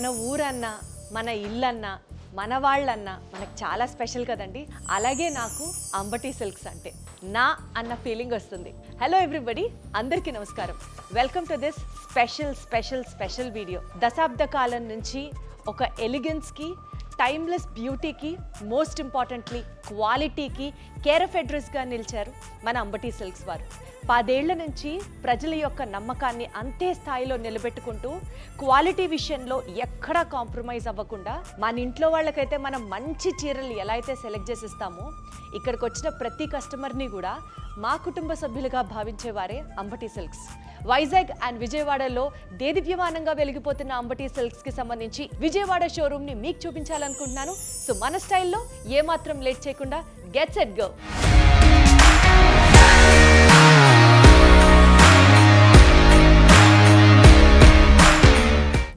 మన ఊరన్నా మన ఇల్లన్నా మన వాళ్ళన్నా మనకు చాలా స్పెషల్ కదండి. అలాగే నాకు అంబటి సిల్క్స్ అంటే నా అన్న ఫీలింగ్ వస్తుంది. హలో ఎవ్రీబడి, అందరికీ నమస్కారం. Welcome to this special video. దశాబ్ద కాలం నుంచి ఒక ఎలిగెన్స్కి, టైమ్లెస్ బ్యూటీకి, మోస్ట్ ఇంపార్టెంట్లీ క్వాలిటీకి కేర్ ఆఫ్ అడ్రస్గా నిలిచారు మన అంబటి సిల్క్స్ వారు. 10 ఏళ్ల నుంచి ప్రజల యొక్క నమ్మకాన్ని అంతే స్థాయిలో నిలబెట్టుకుంటూ క్వాలిటీ విషయంలో ఎక్కడా కాంప్రమైజ్ అవ్వకుండా మన ఇంట్లో వాళ్ళకైతే మనం మంచి చీరలు ఎలా అయితే సెలెక్ట్ చేసి ఇస్తామో, ఇక్కడికి వచ్చిన ప్రతి కస్టమర్ని కూడా మా కుటుంబ సభ్యులుగా భావించేవారే అంబటి సిల్క్స్. వైజాగ్ అండ్ విజయవాడలో దేదీప్యమానంగా వెలిగిపోతున్న అంబటి సిల్క్స్కి సంబంధించి విజయవాడ షోరూమ్ని మీకు చూపించాలనుకుంటున్నాను. సో మన స్టైల్లో ఏమాత్రం లేట్ చేయకుండా గెట్ సెట్ గో.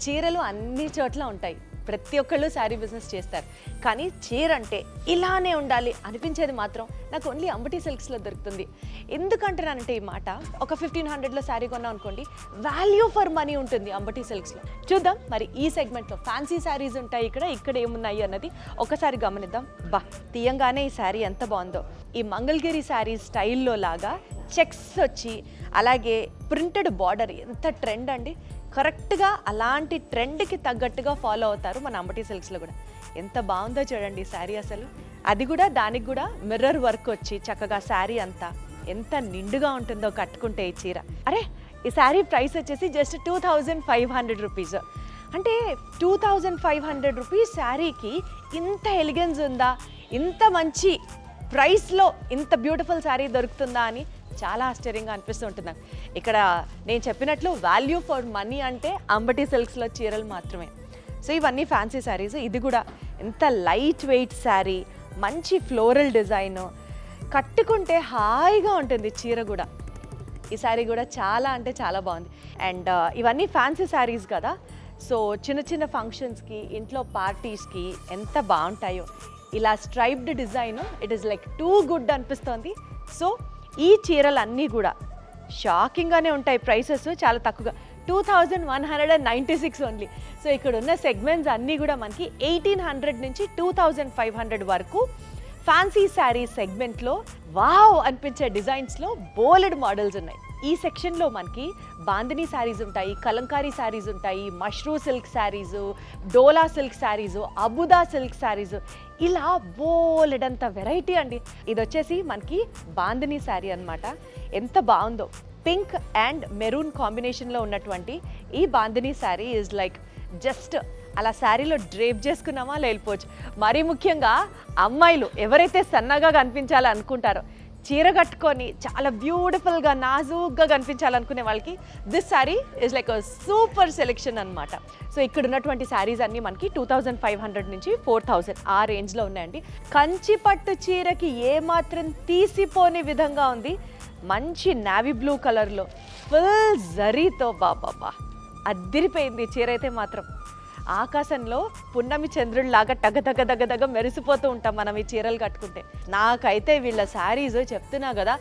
చీరలు అన్ని చోట్ల ఉంటాయి, ప్రతి ఒక్కళ్ళు శారీ బిజినెస్ చేస్తారు. కానీ చీర అంటే ఇలానే ఉండాలి అనిపించేది మాత్రం నాకు ఓన్లీ అంబటి సిల్క్స్లో దొరుకుతుంది. ఎందుకంటున్నానంటే ఈ మాట, ఒక 1500లో శారీ కొన్నాం అనుకోండి, వాల్యూ ఫర్ మనీ ఉంటుంది అంబటి సిల్క్స్లో. చూద్దాం మరి ఈ సెగ్మెంట్లో ఫ్యాన్సీ శారీస్ ఉంటాయి ఇక్కడ ఏమున్నాయి అన్నది ఒకసారి గమనిద్దాం. తీయంగానే ఈ శారీ ఎంత బాగుందో. ఈ మంగళగిరి శారీ స్టైల్లో లాగా చెక్స్ వచ్చి అలాగే ప్రింటెడ్ బార్డర్, ఎంత ట్రెండ్ అండి. కరెక్ట్గా అలాంటి ట్రెండ్కి తగ్గట్టుగా ఫాలో అవుతారు మన అంబటి సిల్క్స్లో కూడా. ఎంత బాగుందో చూడండి శారీ అసలు. అది కూడా దానికి కూడా మిర్రర్ వర్క్ వచ్చి చక్కగా శారీ అంతా ఎంత నిండుగా ఉంటుందో కట్టుకుంటే ఈ చీర. అరే, ఈ శారీ ప్రైస్ వచ్చేసి జస్ట్ 2500 రూపీస్. అంటే 2500 రూపీస్ శారీకి ఇంత ఎలిగెన్స్ ఉందా, ఇంత మంచి ప్రైస్లో ఇంత బ్యూటిఫుల్ శారీ దొరుకుతుందా అని చాలా ఆశ్చర్యంగా అనిపిస్తూ ఉంటుంది. ఇక్కడ నేను చెప్పినట్లు వాల్యూ ఫర్ మనీ అంటే అంబటి సిల్క్స్లో చీరలు మాత్రమే. సో ఇవన్నీ ఫ్యాన్సీ శారీస్. ఇది కూడా ఎంత లైట్ వెయిట్ శారీ, మంచి ఫ్లోరల్ డిజైన్, కట్టుకుంటే హాయిగా ఉంటుంది చీర కూడా. ఈ శారీ కూడా చాలా అంటే చాలా బాగుంది. అండ్ ఇవన్నీ ఫ్యాన్సీ శారీస్ కదా, సో చిన్న చిన్న ఫంక్షన్స్కి, ఇంట్లో పార్టీస్కి ఎంత బాగుంటాయో. ఇలా striped design, it is like too good అనిపిస్తోంది. సో ఈ చీరలన్నీ కూడా షాకింగ్గానే ఉంటాయి. ప్రైసెస్ చాలా తక్కువగా, 2196 ఓన్లీ. సో ఇక్కడ ఉన్న సెగ్మెంట్స్ అన్నీ కూడా మనకి 1800 నుంచి 2500 వరకు ఫ్యాన్సీ శారీ సెగ్మెంట్లో వావ్ అనిపించే డిజైన్స్లో బోలెడ్ మోడల్స్ ఉన్నాయి. ఈ సెక్షన్లో మనకి బాందినీ శారీస్ ఉంటాయి, కలంకారీ శారీస్ ఉంటాయి, మష్రూ సిల్క్ శారీసు, డోలా సిల్క్ శారీసు, అబుదా సిల్క్ శారీసు, ఇలా బోలెడంత వెరైటీ అండి. ఇది వచ్చేసి మనకి బాందినీ శారీ అన్నమాట. ఎంత బాగుందో. పింక్ అండ్ మెరూన్ కాంబినేషన్లో ఉన్నటువంటి ఈ bandhani sari is like just అలా శారీలో డ్రేప్ చేసుకున్నామా వెళ్ళిపోవచ్చు. మరీ ముఖ్యంగా అమ్మాయిలు ఎవరైతే సన్నగా కనిపించాలో అనుకుంటారో, చీర కట్టుకొని చాలా బ్యూటిఫుల్గా నాజూగ్గా కనిపించాలనుకునే వాళ్ళకి this sari is like super selection అనమాట. సో ఇక్కడ ఉన్నటువంటి శారీస్ అన్నీ మనకి 2500 నుంచి 4000 ఆ రేంజ్లో ఉన్నాయండి. కంచి పట్టు చీరకి ఏమాత్రం తీసిపోని విధంగా ఉంది. మంచి నావీ బ్లూ కలర్లో ఫుల్ జరీతో బాబా అద్దిరిపోయింది చీర అయితే మాత్రం. ఆకాశంలో పున్నమి చంద్రుడిలాగా టగ మెరిసిపోతూ ఉంటాం మనం ఈ చీరలు కట్టుకుంటే. నాకైతే వీళ్ళ శారీస్ చెప్తున్నా కదా,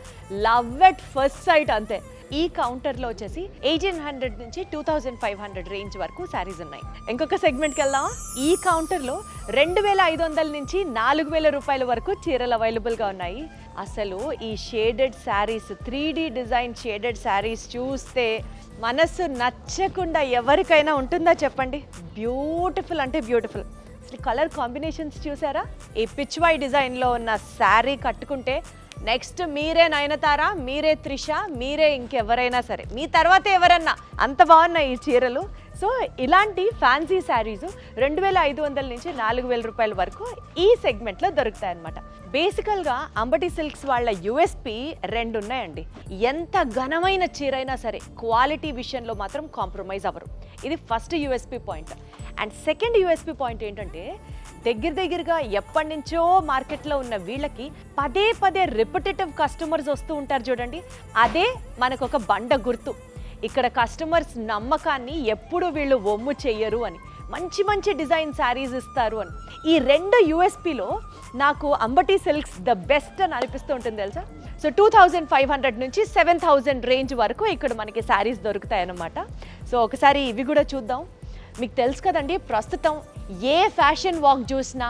లవ్ ఎట్ ఫస్ట్ సైట్ అంతే. ఈ కౌంటర్లో వచ్చేసి 1800 నుంచి 2500 రేంజ్ వరకు శారీస్ ఉన్నాయి. ఇంకొక సెగ్మెంట్కి వెళ్దాం. ఈ కౌంటర్లో 2500 నుంచి 4000 రూపాయల వరకు చీరలు అవైలబుల్గా ఉన్నాయి. అసలు ఈ shaded saris, 3D design shaded saris చూస్తే మనసు నచ్చకుండా ఎవరికైనా ఉంటుందా చెప్పండి. బ్యూటిఫుల్ అంటే బ్యూటిఫుల్. అసలు కలర్ కాంబినేషన్స్ చూసారా? ఈ పిచ్వై డిజైన్లో ఉన్న శారీ కట్టుకుంటే నెక్స్ట్ మీరే నయనతార, మీరే త్రిష, మీరే ఇంకెవరైనా సరే, మీ తర్వాత ఎవరన్నా, అంత బాగున్నాయి ఈ చీరలు. సో ఇలాంటి ఫ్యాన్సీ శారీస్ 2500 నుంచి 4000 రూపాయల వరకు ఈ సెగ్మెంట్లో దొరుకుతాయి అన్నమాట. బేసికల్గా అంబటి సిల్క్స్ వాళ్ళ యూఎస్పీ 2 ఉన్నాయండి. ఎంత ఘనమైన చీరైనా సరే క్వాలిటీ విషయంలో మాత్రం కాంప్రమైజ్ అవ్వరు. ఇది first USP point. And second USP point ఏంటంటే, దగ్గరగా ఎప్పటి నుంచో మార్కెట్లో ఉన్న వీళ్ళకి పదే రిపిటేటివ్ కస్టమర్స్ వస్తూ ఉంటారు చూడండి. అదే మనకు ఒక బండ గుర్తు. ఇక్కడ కస్టమర్స్ నమ్మకాన్ని ఎప్పుడు వీళ్ళు ఒమ్ము చెయ్యరు అని, మంచి డిజైన్ శారీస్ ఇస్తారు అని. ఈ 2 యూఎస్పీలో నాకు అంబటి సిల్క్స్ ద బెస్ట్ అని అనిపిస్తూ ఉంటుంది తెలుసా. సో 2500 నుంచి 7000 రేంజ్ వరకు ఇక్కడ మనకి శారీస్ దొరుకుతాయి అన్నమాట. సో ఒకసారి ఇవి కూడా చూద్దాం. మీకు తెలుసు కదండి, ప్రస్తుతం ఏ ఫ్యాషన్ వాక్ చూసినా,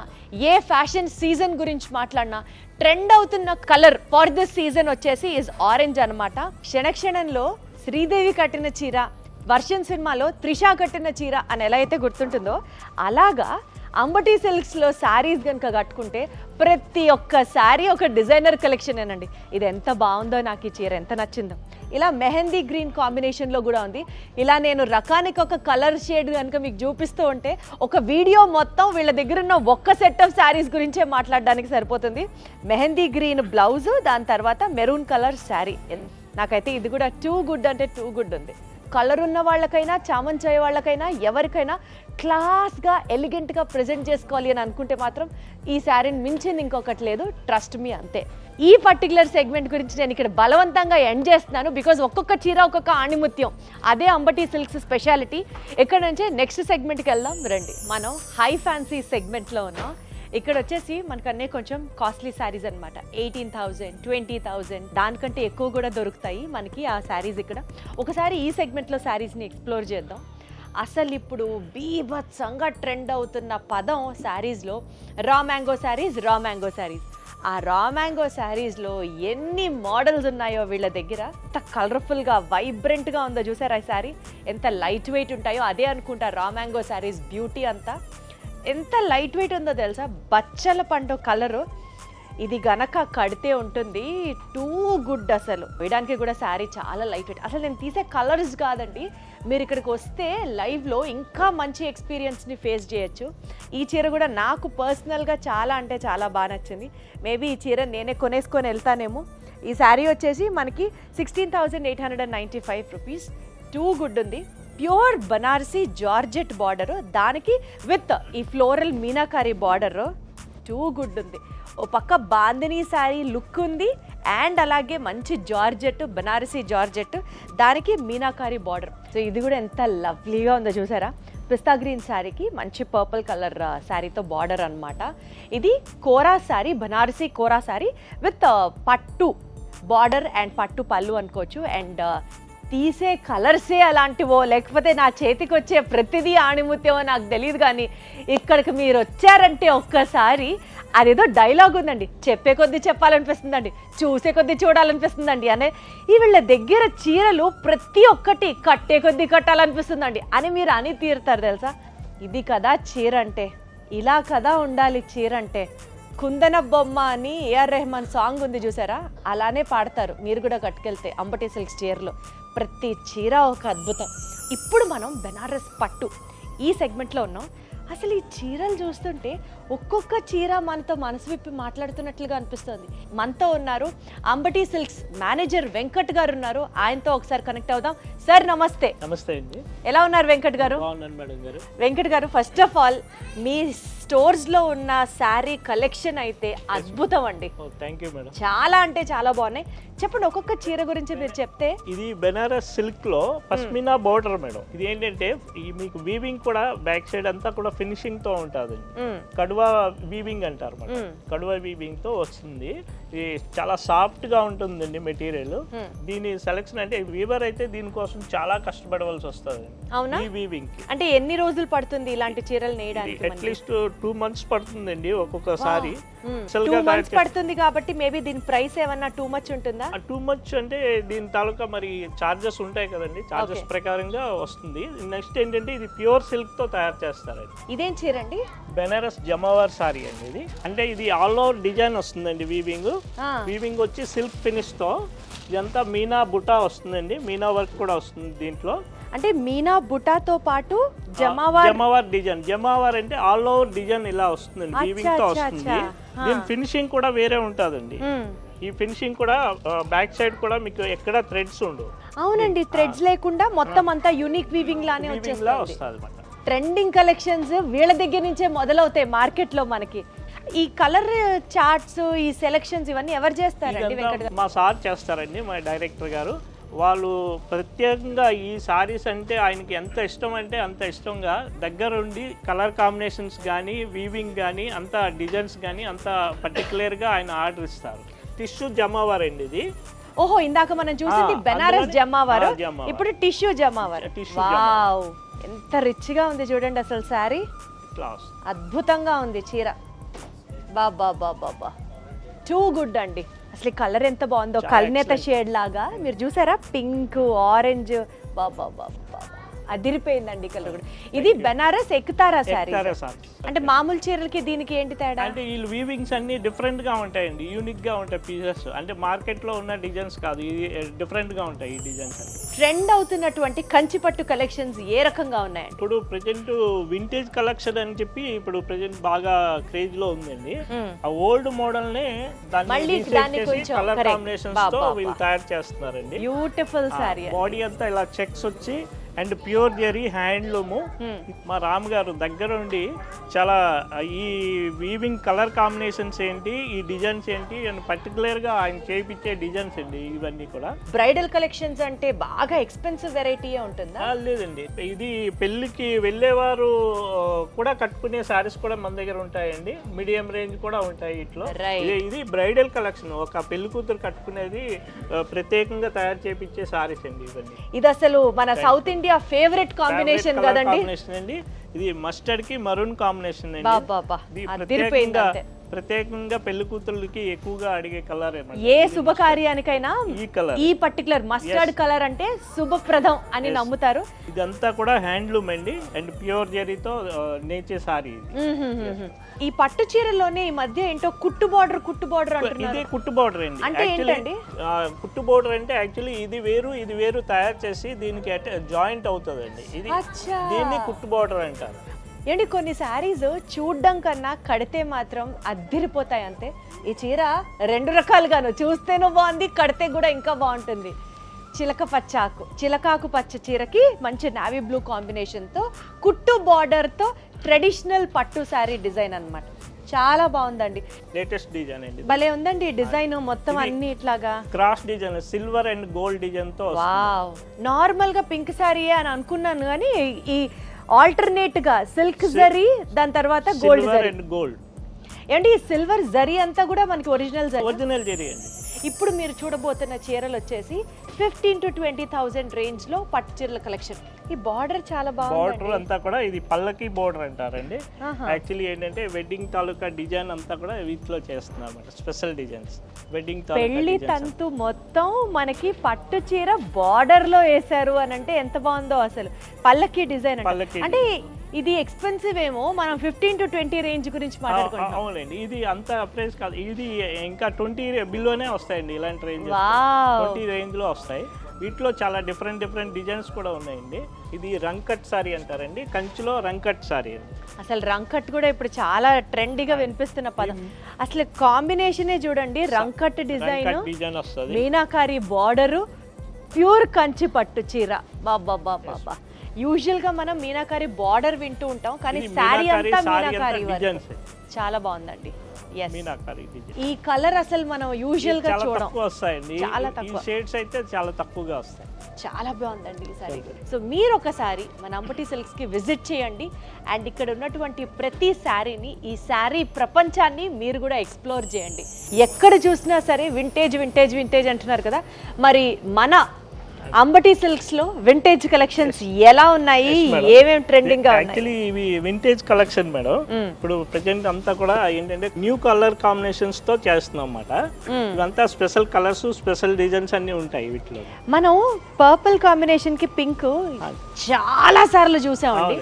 ఏ ఫ్యాషన్ సీజన్ గురించి మాట్లాడినా ట్రెండ్ అవుతున్న కలర్ ఫర్ దిస్ సీజన్ వచ్చేసి ఇస్ ఆరెంజ్ అనమాట. క్షణక్షణంలో శ్రీదేవి కట్టిన చీర, వర్షం సినిమాలో త్రిష కట్టిన చీర అని ఎలా అయితే గుర్తుంటుందో, అలాగా అంబటి సిల్క్స్లో శారీస్ కనుక కట్టుకుంటే ప్రతి ఒక్క శారీ ఒక డిజైనర్ కలెక్షన్ ఏనండి. ఇది ఎంత బాగుందో, నాకు ఈ చీర ఎంత నచ్చిందో. ఇలా మెహందీ గ్రీన్ కాంబినేషన్లో కూడా ఉంది. ఇలా నేను రకానికి ఒక కలర్ షేడ్ కనుక మీకు చూపిస్తూ ఉంటే ఒక వీడియో మొత్తం వీళ్ళ దగ్గర ఉన్న ఒక్క సెట్ ఆఫ్ శారీస్ గురించే మాట్లాడడానికి సరిపోతుంది. మెహందీ గ్రీన్ బ్లౌజు, దాని తర్వాత మెరూన్ కలర్ శారీ. నాకైతే ఇది కూడా టూ గుడ్ అంటే టూ గుడ్ ఉంది. కలర్ ఉన్న వాళ్ళకైనా, చామంచాయ వాళ్ళకైనా, ఎవరికైనా క్లాస్గా ఎలిగెంట్గా ప్రజెంట్ చేసుకోవాలి అని అనుకుంటే మాత్రం ఈ శారీని మించింది ఇంకొకటి లేదు. ట్రస్ట్ మీ, అంతే. ఈ పర్టికులర్ సెగ్మెంట్ గురించి నేను ఇక్కడ బలవంతంగా ఎండ్ చేస్తున్నాను, బికాజ్ ఒక్కొక్క చీర ఒక్కొక్క ఆణిముత్యం. అదే అంబటి సిల్క్స్ స్పెషాలిటీ. ఇక్కడ నుంచే నెక్స్ట్ సెగ్మెంట్కి వెళ్దాం రండి. మనం హై ఫ్యాన్సీ సెగ్మెంట్లో ఉన్నాం. ఇక్కడ వచ్చేసి మనకన్నీ కొంచెం కాస్ట్లీ శారీస్ అనమాట. 18,000, 20,000 దానికంటే ఎక్కువ కూడా దొరుకుతాయి మనకి ఆ శారీస్ ఇక్కడ. ఒకసారి ఈ సెగ్మెంట్లో శారీస్ని ఎక్స్ప్లోర్ చేద్దాం. అసలు ఇప్పుడు బీభత్సంగా ట్రెండ్ అవుతున్న పదం శారీస్లో raw mango saris, raw mango saris. ఆ రా మ్యాంగో శారీస్లో ఎన్ని మోడల్స్ ఉన్నాయో వీళ్ళ దగ్గర. ఎంత కలర్ఫుల్గా, వైబ్రెంట్గా ఉందో చూసారా ఈ శారీ. ఎంత లైట్ వెయిట్ ఉంటాయో అదే అనుకుంటా రా మ్యాంగో శారీస్ బ్యూటీ అంతా. ఎంత లైట్ వెయిట్ ఉందో తెలుసా, బచ్చల పండు కలరు. ఇది గనక కడితే ఉంటుంది టూ గుడ్. అసలు వేయడానికి కూడా శారీ చాలా లైట్ వెయిట్. అసలు నేను తీసే కలర్స్ కాదండి, మీరు ఇక్కడికి వస్తే లైవ్లో ఇంకా మంచి ఎక్స్పీరియన్స్ని ఫేస్ చేయొచ్చు. ఈ చీర కూడా నాకు పర్సనల్గా చాలా అంటే చాలా బాగా నచ్చింది. మేబీ ఈ చీర నేనే కొనేసుకొని వెళ్తానేమో. ఈ శారీ వచ్చేసి మనకి 16,895 రూపీస్. టూ గుడ్ ఉంది. ప్యూర్ బనారసీ జార్జెట్ బార్డరు, దానికి విత్ ఈ floral meenakari border. Too good ఉంది. ఓ పక్క బాందినీ శారీ లుక్ ఉంది, అండ్ అలాగే మంచి జార్జెట్, బనారసీ జార్జెట్, దానికి మీనాకారి బార్డర్. సో ఇది కూడా ఎంత లవ్లీగా ఉందో చూసారా. పిస్తా గ్రీన్ శారీకి మంచి పర్పుల్ కలర్ శారీతో బార్డర్ అనమాట. ఇది కోరా శారీ, బనారసీ కోరా శారీ విత్ పట్టు బార్డర్ అండ్ పట్టు పళ్ళు అనుకోవచ్చు. అండ్ తీసే కలర్సే అలాంటివో, లేకపోతే నా చేతికి వచ్చే ప్రతిదీ ఆణిముత్యమో నాకు తెలియదు, కానీ ఇక్కడికి మీరు వచ్చారంటే ఒక్కసారి అదేదో డైలాగ్ ఉందండి, చెప్పే కొద్దీ చెప్పాలనిపిస్తుందండి, చూసే కొద్దీ చూడాలనిపిస్తుందండి అనే. ఈ వీళ్ళ దగ్గర చీరలు ప్రతి ఒక్కటి కట్టే కొద్దీ కట్టాలనిపిస్తుందండి అని మీరు అని తీరుతారు తెలుసా. ఇది కదా చీర అంటే, ఇలా కదా ఉండాలి చీర అంటే. కుందన బొమ్మ అని ఏఆర్ రెహమాన్ సాంగ్ ఉంది చూసారా, అలానే పాడతారు మీరు కూడా కట్టుకెళ్తే అంబటి సిల్క్స్ చీరలో. ప్రతి చీర ఒక అద్భుతం. ఇప్పుడు మనం బెనారస్ పట్టు ఈ సెగ్మెంట్లో ఉన్నాం. అసలు ఈ చీరలు చూస్తుంటే ఒక్కొక్క చీర మనతో మనసు విప్పి మాట్లాడుతున్నట్లుగా అనిపిస్తుంది. మనతో ఉన్నారు అంబటి సిల్క్స్ మేనేజర్ వెంకట్ గారు ఉన్నారు. ఆయనతో ఒకసారి కనెక్ట్ అవుదాం. సార్ నమస్తే. నమస్తే అండి. ఎలా ఉన్నారు వెంకట్ గారు? వెంకట్ గారు, ఫస్ట్ ఆఫ్ ఆల్ మీ స్టోర్స్లో ఉన్న శారీ కలెక్షన్ అయితే అద్భుతం అండి. Thank you madam. చాలా అంటే చాలా బాగున్నాయి. చెప్పండి ఒక్కొక్క చీర గురించి మీరు చెప్తే. ఇది బెనారస్ సిల్క్ లో పష్మినా బోర్డర్ మేడం. ఇది ఏంటంటే మీకు వీవింగ్ కూడా బ్యాక్ సైడ్ అంతా కూడా ఫినిషింగ్ తో ఉంటుంది. కడువా వీవింగ్ అంటారు మేడం. కడువా వీవింగ్ తో వస్తుంది. ఇది చాలా సాఫ్ట్ గా ఉంటుందండి మెటీరియల్. దీని సెలెక్షన్ అంటే వీవర్ అయితే దీనికోసం చాలా కష్టపడవలసి వస్తుంది. అవునా? ఈ వీవింగ్ కి అంటే ఎన్ని రోజులు పడుతుంది ఇలాంటి చీరలు నేయడానికి? అట్లీస్ట్ 2 months పడుతుందండి ఒక్కొక్కసారి. 2 months పడుతుంది కాబట్టి మేబీ దీని ప్రైస్ ఏమన్నా టూ మచ్ ఉంటుందా? టూ మచ్ అంటే దీని తాలూకా మరి చార్జెస్ ఉంటాయి కదండి, చార్జెస్ ప్రకారంగా వస్తుంది. నెక్స్ట్ ఏంటంటే ఇది ప్యూర్ సిల్క్ తో తయారు చేస్తారండి. ఇదేం చీర అండి? బెనారస్ జమావార్ సారీ అండి ఇది. అంటే ఇది ఆల్ ఓవర్ డిజైన్ వస్తుందండి. వీవింగ్ వచ్చి సిల్క్ ఫినిష్ తో ఇదంతా మీనా బుటా వస్తుందండి. మీనా వర్క్ కూడా వస్తుంది దీంట్లో. అంటే మీనా బుటాతో పాటు జమావార్ డిజైన్. జమావార్ అంటే ఆల్ ఓవర్ డిజైన్ ఇలా వస్తుందండి, వీవింగ్ తో వస్తుంది. దీని ఫినిషింగ్ కూడా వేరే ఉంటుందండి. ఈ ఫినిషింగ్ కూడా బ్యాక్ సైడ్ కూడా మీకు ఎక్కడ థ్రెడ్స్ ఉండవు. అవునండి, థ్రెడ్స్ లేకుండా మొత్తం అంతా యూనిక్ వీవింగ్ లానే వచ్చేస్తుంది. ట్రెండింగ్ కలెక్షన్స్ వీళ్ళ దగ్గర నుంచే మొదలవుతాయి మార్కెట్ లో మనకి. ఈ కలర్ చార్ట్స్, ఈ సెలెక్షన్స్ ఇవన్నీ ఎవరు చేస్తారండి? మా సార్ చేస్తారండి, మా డైరెక్టర్ గారు. వాళ్ళు ప్రత్యేకంగా ఈ సారీస్ అంటే ఆయనకి ఎంత ఇష్టం అంటే అంత ఇష్టంగా దగ్గరుండి కలర్ కాంబినేషన్స్ కానీ, వీవింగ్ కానీ, అంత డిజైన్స్ కానీ అంత పర్టికులర్గా ఆయన ఆర్డర్ ఇస్తారు. టిష్యూ జమావార్ అండి ఇది. ఓహో, ఇందాక మనం చూసింది బెనారస్ జమావార్, ఇప్పుడు టిష్యూ జమావార్. వావ్, ఎంత రిచ్గా ఉంది చూడండి అసలు శారీ, క్లాస్ అద్భుతంగా ఉంది చీర. బాబా బాబా టూ గుడ్ అండి. అసలు కలర్ ఎంత బాగుందో, కల్నేత షేడ్ లాగా మీరు చూసారా, పింక్ ఆరెంజ్. బాబా బాబా అదిరిపోయిందండి కలర్ కూడా. ఇది బెనారస్ ఎక్తారా శారీ, అంటే మామూలు చీరలకి దీనికి ఏంటి తేడా? అంటే వీళ్ళు వీవింగ్స్ అన్ని డిఫరెంట్ గా ఉంటాయండి, యూనిక్ గా ఉంటాయి పీసెస్. అంటే మార్కెట్ లో ఉన్న డిజైన్స్ కాదు, ఇది డిఫరెంట్ గా ఉంటాయి ఈ డిజైన్స్ అన్ని. ట్రెండ్ అవుతున్నటువంటి కంచిపట్టు కలెక్షన్స్ ఏ రకంగా ఉన్నాయండి? ఇప్పుడు ప్రెజెంట్ వింటేజ్ కలెక్షన్ అని చెప్పి ఇప్పుడు ప్రెజెంట్ బాగా క్రేజ్ లో ఉందండి. ఆ ఓల్డ్ మోడల్ నే కలర్ కాంబినేషన్స్ తో వీళ్ళు తయారు చేస్తున్నారండి. బ్యూటిఫుల్ సారీ, బాడీ అంతా ఇలా చెక్స్ వచ్చి అండ్ ప్యూర్ జరీ హ్యాండ్లూము. మా రామ్ గారు దగ్గర ఉండి చాలా ఈ వీవింగ్ కలర్ కాంబినేషన్స్ ఏంటి, ఈ డిజైన్స్ ఏంటి అని పర్టికులర్ గా ఆయన చేయించే డిజైన్స్ అండి ఇవన్నీ కూడా. బ్రైడల్ కలెక్షన్స్ అంటే బాగా ఎక్స్పెన్సివ్ వెరైటీ ఉంటుందా? లేదండి, ఇది పెళ్లికి వెళ్ళేవారు కూడా కట్టుకునే సారీస్ కూడా మన దగ్గర ఉంటాయండి. మీడియం రేంజ్ కూడా ఉంటాయి ఇట్లో. ఇది బ్రైడల్ కలెక్షన్, ఒక పెళ్లి కూతురు కట్టుకునేది ప్రత్యేకంగా తయారు చేయించే సారీస్ అండి ఇవన్నీ. ఇది అసలు మన సౌత్ ఇండియా ఫేవరెట్ కాంబినేషన్ కదండి. ఇది మస్టర్డ్ కి మరూన్ కాంబినేషన్ అండి. ప్రత్యేకంగా పెళ్లి కూతుర్లకి ఎక్కువగా అడిగే కలర్. ఏ శుభకార్యానికైనా ఈ కలర్, ఈ పర్టికులర్ మస్టర్డ్ కలర్ అంటే శుభప్రదం అని నమ్ముతారు. ఇదంతా కూడా హ్యాండ్లూమ్ అండి అండ్ ప్యూర్ జరీతో నేచే సారీ. ఈ పట్టు చీరలోనే ఈ మధ్య ఏంటో కుట్టు బార్డర్ అంటున్నారు. ఇదే కుట్టు బార్డర్ అండి. అంటే ఏంటండి కుట్టు బార్డర్ అంటే యాక్చువల్లీ ఇది వేరు తయారు చేసి దీనికి జాయింట్ అవుతుందండి. ఇది దీన్ని కుట్టు బార్డర్ అంటారు. ఏంటి కొన్ని శారీస్ చూడ్డం కన్నా కడితే మాత్రం అద్దిరిపోతాయి అంతే. ఈ చీర రెండు రకాలుగాను, చూస్తేనూ బాగుంది, కడితే కూడా ఇంకా బాగుంటుంది. చిలకాకు పచ్చ చీరకి మంచి నావీ బ్లూ కాంబినేషన్తో కుట్టు బార్డర్తో ట్రెడిషనల్ పట్టు శారీ డిజైన్ అన్నమాట. చాలా బాగుందండి, లేటెస్ట్ డిజైన్ అండి. భలే ఉందండి డిజైన్ మొత్తం అన్ని ఇట్లాగా cross design, silver and gold design తో. వావ్, నార్మల్ గా పింక్ శారీ అని అనుకున్నాను కానీ ఈ ఆల్టర్నేట్ గా సిల్క్ జరీ, దాని తర్వాత గోల్డ్ జరీ. ఏంటి ఈ సిల్వర్ జరీ అంతా కూడా మనకి ఒరిజినల్ జరీ అండి. ఇప్పుడు మీరు చూడబోతున్న చీరలు వచ్చేసి 15,000 to 20,000 రేంజ్ లో పట్టు చీరల కలెక్షన్. ఈ బార్డర్ చాలా బాగుంది. బార్డర్ అంతా కూడా ఇది పల్లకి బార్డర్ అంటారండి. యాక్చువల్లీ ఏంటంటే వెడ్డింగ్ తాలూకా డిజైన్ అంతా కూడా వీటిలో చేస్తున్నారు అన్నమాట, స్పెషల్ డిజైన్స్. వెడ్డింగ్ పెళ్లి తంతు మొత్తం మనకి పట్టు చీర బార్డర్ లో వేసారు అని అంటే ఎంత బాగుందో అసలు. పల్లకి డిజైన్ అంటే ఇది ఎక్స్పెన్సివ్ ఏమో, మనం 15 to 20 రేంజ్ గురించి మాట్లాడుకుంటాం. అవునండి, ఇది అంత ప్రైస్ కాదు, ఇది ఇంకా 20 బిలోనే వస్తాయండి. ఇలాంటి రేంజ్ 20 రేంజ్ లో వస్తాయి. వీటిలో చాలా డిఫరెంట్ డిజైన్స్ కూడా ఉన్నాయండి. ఇది రంకట్ సారీ అంటారండి, కంచిలో రంకట్ సారీ. అసలు రంకట్ కూడా ఇప్పుడు చాలా ట్రెండీగా వినిపిస్తున్న పదం. అసలు కాంబినేషనే చూడండి, రంకట్ డిజైన్ వస్తుంది, మీనాకారి బార్డరు, ప్యూర్ కంచి పట్టు చీర. బాబా యూజువల్ గా మనం మీనాకారి బార్డర్ వింటూ ఉంటాం, కానీ శారీ అంతా మీనాకారి చాలా బాగుందండి. ఈ కలర్ అసలు మనం యూజువల్ గా చూడం, చాలా తక్కువ షేడ్స్ అయితే చాలా తక్కువగా వస్తాయి. చాలా బాగుందండి ఈ సారీ. సో మీరు ఒకసారి మన అంబటి సిల్క్స్ కి విజిట్ చేయండి అండ్ ఇక్కడ ఉన్నటువంటి ప్రతి శారీని, ఈ శారీ ప్రపంచాన్ని మీరు కూడా ఎక్స్ప్లోర్ చేయండి. ఎక్కడ చూసినా సరే వింటేజ్ అంటున్నారు కదా, మరి మన అంబటి సిల్క్స్ లో వింటేజ్ కలెక్షన్స్ ఎలా ఉన్నాయి, ఏమేం ట్రెండింగ్ గా ఉన్నాయి? యాక్చువల్లీ ఇవి వింటేజ్ కలెక్షన్ మేడం. ఇప్పుడు ప్రెజెంట్ అంతా కూడా ఏంటంటే న్యూ కలర్ కాంబినేషన్స్ తో చేస్తున్నాం అన్నమాట. ఇవంతా స్పెషల్ కలర్స్, స్పెషల్ డిజైన్స్ అన్ని ఉంటాయి వీటిలో. మనం పర్పుల్ కాంబినేషన్ కి పింక్ చాలా సార్లు చూసామండి,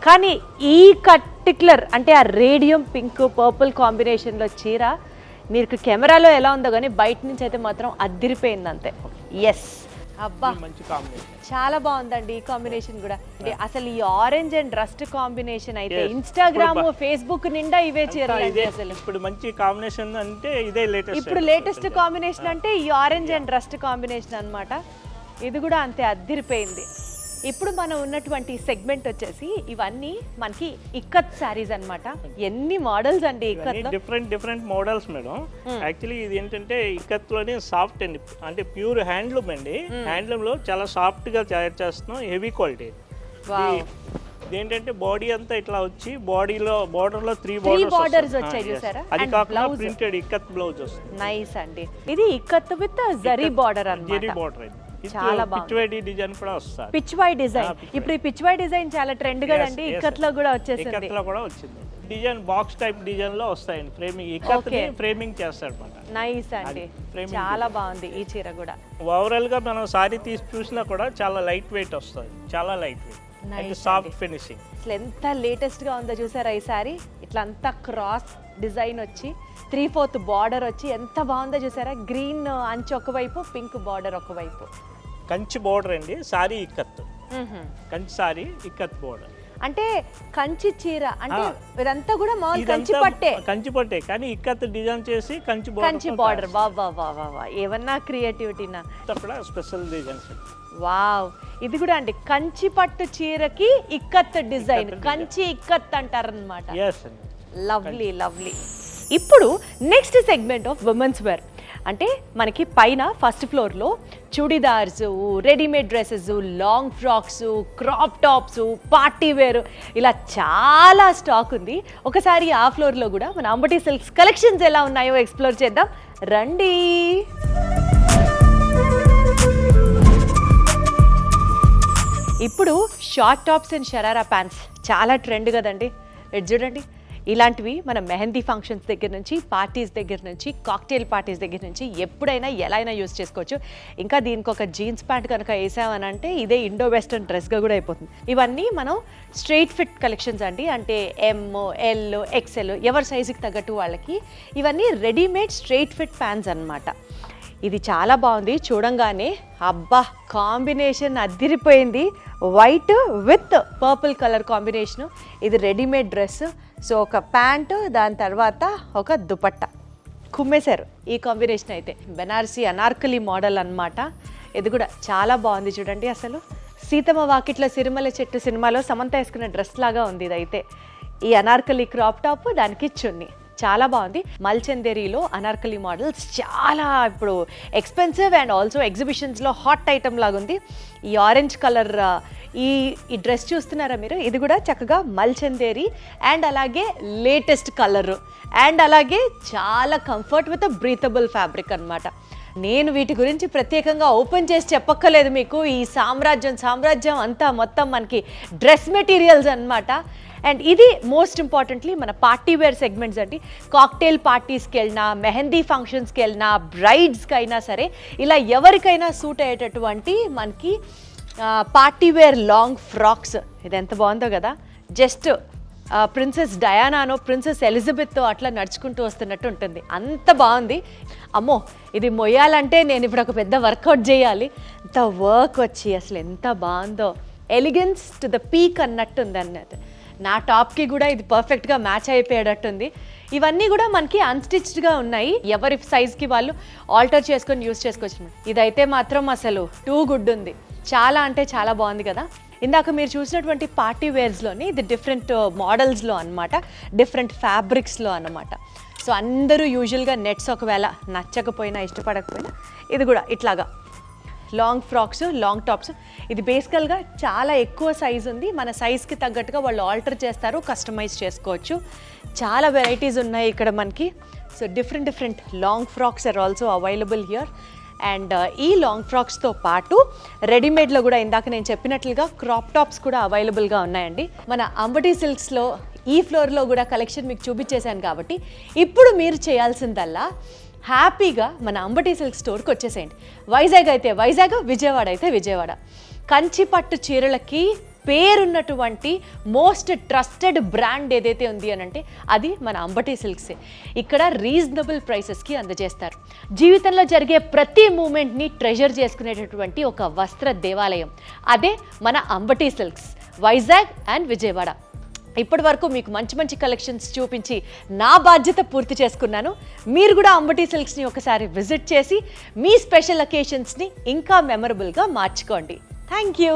కానీ ఈ పర్టిక్యులర్ అంటే ఆ రేడియం పింక్ పర్పుల్ కాంబినేషన్ లో చీర మీకు కెమెరాలో ఎలా ఉందో కానీ బయట నుంచి అయితే మాత్రం అద్దిరిపోయింది అంతే. ఎస్, అబ్బా చాలా బాగుందండి ఈ కాంబినేషన్ కూడా. అసలు ఈ ఆరెంజ్ అండ్ రస్ట్ కాంబినేషన్ అయితే ఇన్స్టాగ్రామ్, ఫేస్బుక్ నిండా ఇవే చీరలు. అసలు ఇప్పుడు మంచి కాంబినేషన్ అంటే ఇదే లేటెస్ట్. ఇప్పుడు లేటెస్ట్ కాంబినేషన్ అంటే ఈ ఆరెంజ్ అండ్ రస్ట్ కాంబినేషన్ అన్నమాట. ఇది కూడా అంతే అద్దిరిపోయింది. ఇప్పుడు మనం ఉన్నటువంటి సెగ్మెంట్ వచ్చేసి ఇవన్నీ మనకి ఇక్కత్ శారీస్ అన్నమాట. ఎన్ని మోడల్స్ అండి ఇక్కత్ లో? Different models madam. యాక్చువల్లీ ఇది ఏంటంటే ఇక్కత్ లోనే సాఫ్ట్ అండి, అంటే ప్యూర్ హ్యాండ్లూమ్ అండి. హ్యాండ్లూమ్ లో చాలా సాఫ్ట్ గా తయారు చేస్తున్నాం, హెవీ క్వాలిటీ. ఏంటంటే బాడీ అంతా ఇట్లా వచ్చి బాడీలో బార్డర్ లో 3 బార్డర్స్ వచ్చాయి చూసారా, అది కాకుండా ప్రింటెడ్ ఇక్కత్ బ్లౌజ్ వస్తుంది. నైస్ అండి. ఇది ఇక్కత్ విత్ జరీ బార్డర్ అన్నమాట. జరీ బార్డర్ చాలా బాగుంది. పిచ్వేడి డిజైన్ కూడా వస్తుంది. పిచ్వై డిజైన్, ఇప్పుడు ఈ పిచ్వై డిజైన్ చాలా ట్రెండ్ కదండి, yes, ఇక్కట్లో కూడా వచ్చేసింది. ఇక్కత్లో కూడా వచ్చింది. డిజైన్ బాక్స్ టైప్ డిజైన్ లో వస్తాయండి. ఫ్రేమింగ్ ఇక్కత్ని ఫ్రేమింగ్ చేస్తాడు అనమాట. నైస్ అండి, framing చాలా బాగుంది ఈ చీర కూడా. ఓవరాల్ గా మనం సారీ తీసి చూసినా కూడా చాలా లైట్ వెయిట్ వస్తుంది, చాలా light weight and soft finishing. అసలు ఎంత లేటెస్ట్ గా ఉందో చూసారా ఈ సారీ, ఇట్లా అంతా క్రాస్ డిజైన్ వచ్చి 3/4 బార్డర్ వచ్చి ఎంత బాగుందో చూసారా. గ్రీన్ అంచు ఒకవైపు, పింక్ బార్డర్ ఒకవైపు. కంచి బోర్డర్ అండి, sorry ikat. Kanchi sorry ikat border అంటే కంచి చీర అంటే ఇదంతా కూడా మామూలు కంచి పట్టే, కంచి పట్టే కానీ ఇక్కత్ డిజైన్ చేసి కంచి బార్డర్. వా ఏమన్నా క్రియేటివిటీనా, కూడా స్పెషల్ డిజైన్స్. వావ్, ఇది కూడా అండి కంచి పట్టు చీరకి ఇక్కత్ డిజైన్, కంచి ఇక్కత్ అంటారనమాట. Lovely lovely. ఇప్పుడు next segment of women's wear అంటే మనకి పైన ఫస్ట్ ఫ్లోర్లో churidars, readymade dresses, long frocks, crop tops, party wear, ఇలా చాలా స్టాక్ ఉంది. ఒకసారి ఆ ఫ్లోర్లో కూడా మన అంబటి సిల్క్స్ కలెక్షన్స్ ఎలా ఉన్నాయో ఎక్స్ప్లోర్ చేద్దాం రండి. ఇప్పుడు short tops and sharara pants చాలా ట్రెండ్ కదండి. ఇది చూడండి, ఇలాంటివి మన మెహందీ ఫంక్షన్స్ దగ్గర నుంచి, పార్టీస్ దగ్గర నుంచి, కాక్టైల్ పార్టీస్ దగ్గర నుంచి ఎప్పుడైనా ఎలా అయినా యూస్ చేసుకోవచ్చు. ఇంకా దీనికి ఒక జీన్స్ ప్యాంట్ కనుక వేసామని అంటే ఇదే ఇండో వెస్టర్న్ డ్రెస్గా కూడా అయిపోతుంది. ఇవన్నీ మనం స్ట్రైట్ ఫిట్ కలెక్షన్స్ అండి, అంటే ఎమ్, ఎల్, ఎక్స్ఎల్ ఎవరి సైజుకి తగ్గట్టు వాళ్ళకి. ఇవన్నీ రెడీమేడ్ స్ట్రైట్ ఫిట్ ప్యాంట్స్ అన్నమాట. ఇది చాలా బాగుంది చూడంగానే, అబ్బా కాంబినేషన్ అదిరిపోయింది. White with purple colour combination. ఇది రెడీమేడ్ డ్రెస్. సో ఒక ప్యాంటు, దాని తర్వాత ఒక దుపట్టా కుమ్మేశారు ఈ కాంబినేషన్. అయితే బెనారసీ అనార్కలి మోడల్ అన్నమాట. ఇది కూడా చాలా బాగుంది చూడండి. అసలు సీతమ్మ వాకిట్లో సిరిమల చెట్టు సినిమాలో సమంత వేసుకున్న డ్రెస్ లాగా ఉంది ఇదైతే. ఈ అనార్కలి క్రాప్ టాప్, దానికి చున్నీ చాలా బాగుంది. మల్చందేరిలో అనార్కలి మోడల్స్ చాలా ఇప్పుడు ఎక్స్పెన్సివ్ అండ్ ఆల్సో ఎగ్జిబిషన్స్లో హాట్ ఐటమ్ లాగా ఉంది. ఈ ఆరెంజ్ కలర్ ఈ డ్రెస్ చూస్తున్నారా మీరు, ఇది కూడా చక్కగా మల్చందేరి అండ్ అలాగే లేటెస్ట్ కలర్ అండ్ అలాగే చాలా కంఫర్ట్ విత్ బ్రీతబుల్ ఫ్యాబ్రిక్ అన్నమాట. నేను వీటి గురించి ప్రత్యేకంగా ఓపెన్ చేసి చెప్పక్కర్లేదు మీకు. ఈ సామ్రాజ్యం అంతా మొత్తం మనకి డ్రెస్ మెటీరియల్స్ అన్నమాట. అండ్ ఇది మోస్ట్ ఇంపార్టెంట్లీ మన పార్టీ వేర్ సెగ్మెంట్స్ అండి. కాక్టైల్ పార్టీస్కి వెళ్ళినా, మెహందీ ఫంక్షన్స్కి వెళ్ళినా, బ్రైడ్స్కి అయినా సరే ఇలా ఎవరికైనా సూట్ అయ్యేటటువంటి మనకి పార్టీ వేర్ లాంగ్ ఫ్రాక్స్. ఇది ఎంత బాగుందో కదా, జస్ట్ ప్రిన్సెస్ డయానానో ప్రిన్సెస్ ఎలిజబెత్ అట్లా నడుచుకుంటూ వస్తున్నట్టు ఉంటుంది, అంత బాగుంది. అమ్మో, ఇది మొయ్యాలంటే నేను ఇప్పుడు ఒక పెద్ద వర్కౌట్ చేయాలి. ఇంత వర్క్ వచ్చి అసలు ఎంత బాగుందో, ఎలిగెన్స్ టు ద పీక్ అన్నట్టుంది అన్నట్టు. నా టాప్కి కూడా ఇది పర్ఫెక్ట్గా మ్యాచ్ అయిపోయేటట్టుంది. ఇవన్నీ కూడా మనకి అన్స్టిచ్డ్గా ఉన్నాయి, ఎవరి సైజ్కి వాళ్ళు ఆల్టర్ చేసుకొని యూస్ చేసుకోవచ్చు. ఇదైతే మాత్రం అసలు టూ గుడ్ ఉంది, చాలా అంటే చాలా బాగుంది కదా. ఇందాక మీరు చూసినటువంటి పార్టీ వేర్స్లోని ఇది డిఫరెంట్ మోడల్స్లో అనమాట, డిఫరెంట్ ఫ్యాబ్రిక్స్లో అనమాట. సో అందరూ యూజువల్గా నెట్స్ ఒకవేళ నచ్చకపోయినా ఇష్టపడకపోయినా ఇది కూడా ఇట్లాగా లాంగ్ ఫ్రాక్స్, లాంగ్ టాప్స్. ఇది బేసికల్గా చాలా ఎక్కువ సైజ్ ఉంది, మన సైజ్కి తగ్గట్టుగా వాళ్ళు ఆల్టర్ చేస్తారు, కస్టమైజ్ చేసుకోవచ్చు. చాలా వెరైటీస్ ఉన్నాయి ఇక్కడ మనకి. So different long frocks are also available here. And ఈ లాంగ్ ఫ్రాక్స్తో పాటు రెడీమేడ్లో కూడా ఇందాక నేను చెప్పినట్లుగా క్రాప్ టాప్స్ కూడా అవైలబుల్గా ఉన్నాయండి. మన అంబటి సిల్క్స్లో ఈ ఫ్లోర్లో కూడా కలెక్షన్ మీకు చూపించేశాను కాబట్టి ఇప్పుడు మీరు చేయాల్సిందల్లా హ్యాపీగా మన అంబటి సిల్క్ స్టోర్కి వచ్చేసేయండి. వైజాగ్ అయితే వైజాగ్, విజయవాడ అయితే విజయవాడ. కంచి పట్టు చీరలకి పేరున్నటువంటి మోస్ట్ ట్రస్టెడ్ బ్రాండ్ ఏదైతే ఉంది అని అంటే అది మన అంబటి సిల్క్సే. ఇక్కడ రీజనబుల్ ప్రైసెస్కి అందజేస్తారు. జీవితంలో జరిగే ప్రతి మూమెంట్ని ట్రెజర్ చేసుకునేటటువంటి ఒక వస్త్ర దేవాలయం, అదే మన అంబటి సిల్క్స్, వైజాగ్ అండ్ విజయవాడ. ఇప్పటి వరకు మీకు మంచి కలెక్షన్స్ చూపించి నా బాధ్యత పూర్తి చేసుకున్నాను. మీరు కూడా అంబటి సిల్క్స్ని ఒకసారి విజిట్ చేసి మీ స్పెషల్ అకేషన్స్ని ఇంకా మెమరబుల్గా మార్చుకోండి. Thank you.